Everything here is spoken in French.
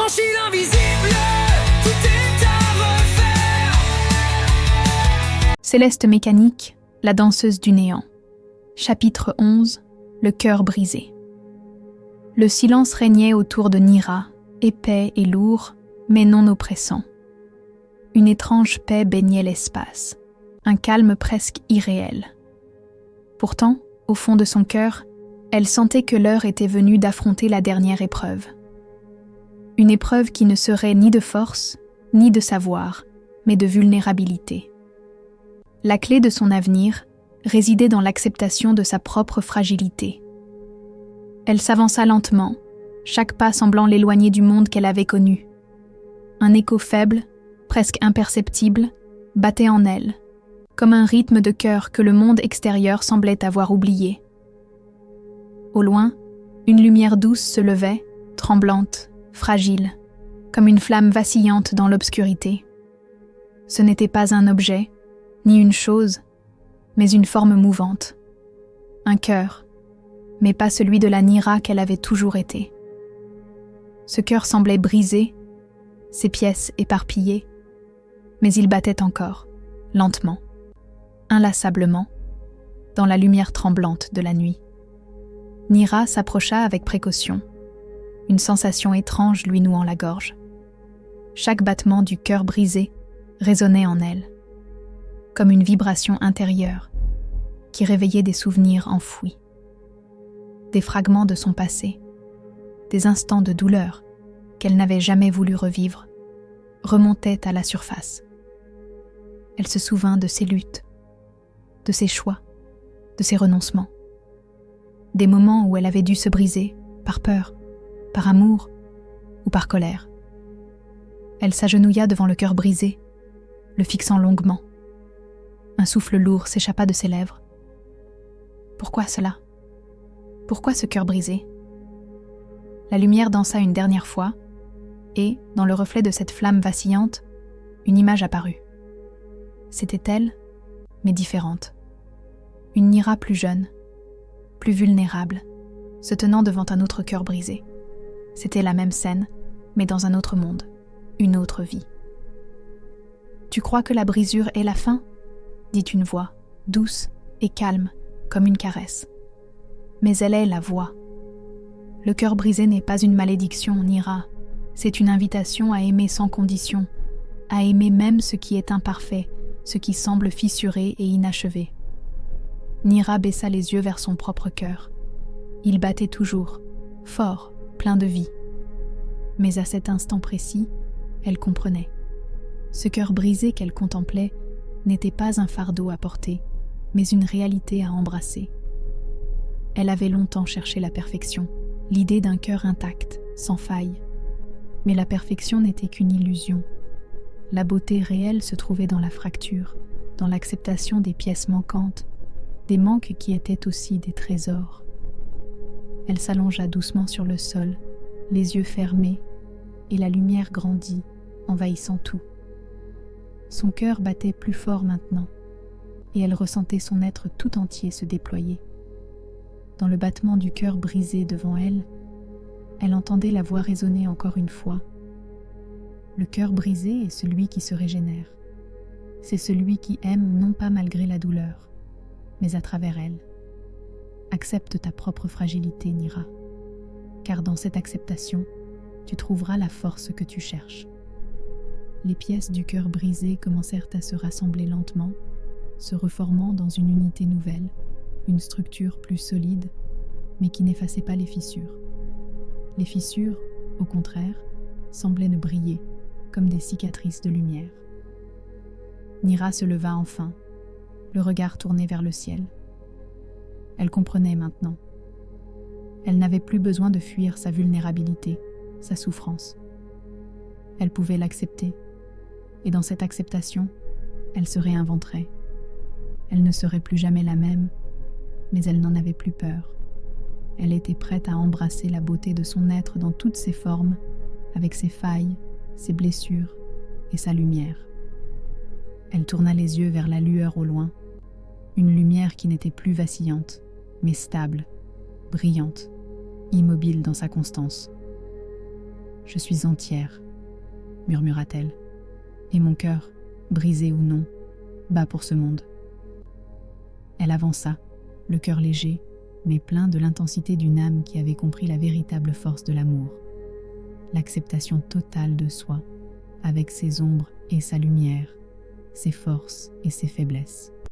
franchi l'invisible, tout est à refaire. Céleste Mécanique, la danseuse du néant. Chapitre 11, le cœur brisé. Le silence régnait autour de Nira, épais et lourd, mais non oppressant. Une étrange paix baignait l'espace, un calme presque irréel. Pourtant, au fond de son cœur, elle sentait que l'heure était venue d'affronter la dernière épreuve. Une épreuve qui ne serait ni de force, ni de savoir, mais de vulnérabilité. La clé de son avenir résidait dans l'acceptation de sa propre fragilité. Elle s'avança lentement, chaque pas semblant l'éloigner du monde qu'elle avait connu. Un écho faible, presque imperceptible, battait en elle, comme un rythme de cœur que le monde extérieur semblait avoir oublié. Au loin, une lumière douce se levait, tremblante, fragile, comme une flamme vacillante dans l'obscurité. Ce n'était pas un objet, ni une chose, mais une forme mouvante. Un cœur, mais pas celui de la Nira qu'elle avait toujours été. Ce cœur semblait brisé, ses pièces éparpillées, mais il battait encore, lentement, inlassablement, dans la lumière tremblante de la nuit. Nira s'approcha avec précaution, une sensation étrange lui nouant la gorge. Chaque battement du cœur brisé résonnait en elle, comme une vibration intérieure qui réveillait des souvenirs enfouis. Des fragments de son passé, des instants de douleur qu'elle n'avait jamais voulu revivre, remontaient à la surface. Elle se souvint de ses luttes, de ses choix, de ses renoncements. Des moments où elle avait dû se briser, par peur, par amour ou par colère. Elle s'agenouilla devant le cœur brisé, le fixant longuement. Un souffle lourd s'échappa de ses lèvres. Pourquoi cela ? Pourquoi ce cœur brisé ? La lumière dansa une dernière fois, et, dans le reflet de cette flamme vacillante, une image apparut. C'était elle, mais différente. Une Nira plus jeune, plus vulnérable, se tenant devant un autre cœur brisé. C'était la même scène, mais dans un autre monde, une autre vie. « Tu crois que la brisure est la fin ?» dit une voix, douce et calme, comme une caresse. Mais elle est la voix. Le cœur brisé n'est pas une malédiction, Nira. C'est une invitation à aimer sans condition, à aimer même ce qui est imparfait, ce qui semble fissuré et inachevé. Nira baissa les yeux vers son propre cœur. Il battait toujours, fort, plein de vie. Mais à cet instant précis, elle comprenait. Ce cœur brisé qu'elle contemplait n'était pas un fardeau à porter, mais une réalité à embrasser. Elle avait longtemps cherché la perfection, l'idée d'un cœur intact, sans faille. Mais la perfection n'était qu'une illusion. La beauté réelle se trouvait dans la fracture, dans l'acceptation des pièces manquantes, des manques qui étaient aussi des trésors. Elle s'allongea doucement sur le sol, les yeux fermés, et la lumière grandit, envahissant tout. Son cœur battait plus fort maintenant, et elle ressentait son être tout entier se déployer. Dans le battement du cœur brisé devant elle, elle entendait la voix résonner encore une fois. Le cœur brisé est celui qui se régénère. C'est celui qui aime non pas malgré la douleur, mais à travers elle. Accepte ta propre fragilité, Nira, car dans cette acceptation, tu trouveras la force que tu cherches. Les pièces du cœur brisé commencèrent à se rassembler lentement, se reformant dans une unité nouvelle, une structure plus solide, mais qui n'effaçait pas les fissures. Les fissures, au contraire, semblaient ne briller, comme des cicatrices de lumière. Nira se leva enfin, le regard tourné vers le ciel. Elle comprenait maintenant. Elle n'avait plus besoin de fuir sa vulnérabilité, sa souffrance. Elle pouvait l'accepter, et dans cette acceptation, elle se réinventerait. Elle ne serait plus jamais la même, mais elle n'en avait plus peur. Elle était prête à embrasser la beauté de son être dans toutes ses formes, avec ses failles, ses blessures et sa lumière. Elle tourna les yeux vers la lueur au loin, une lumière qui n'était plus vacillante, mais stable, brillante, immobile dans sa constance. « Je suis entière, murmura-t-elle, et mon cœur, brisé ou non, bat pour ce monde. Elle avança, le cœur léger, mais plein de l'intensité d'une âme qui avait compris la véritable force de l'amour, l'acceptation totale de soi, avec ses ombres et sa lumière, ses forces et ses faiblesses.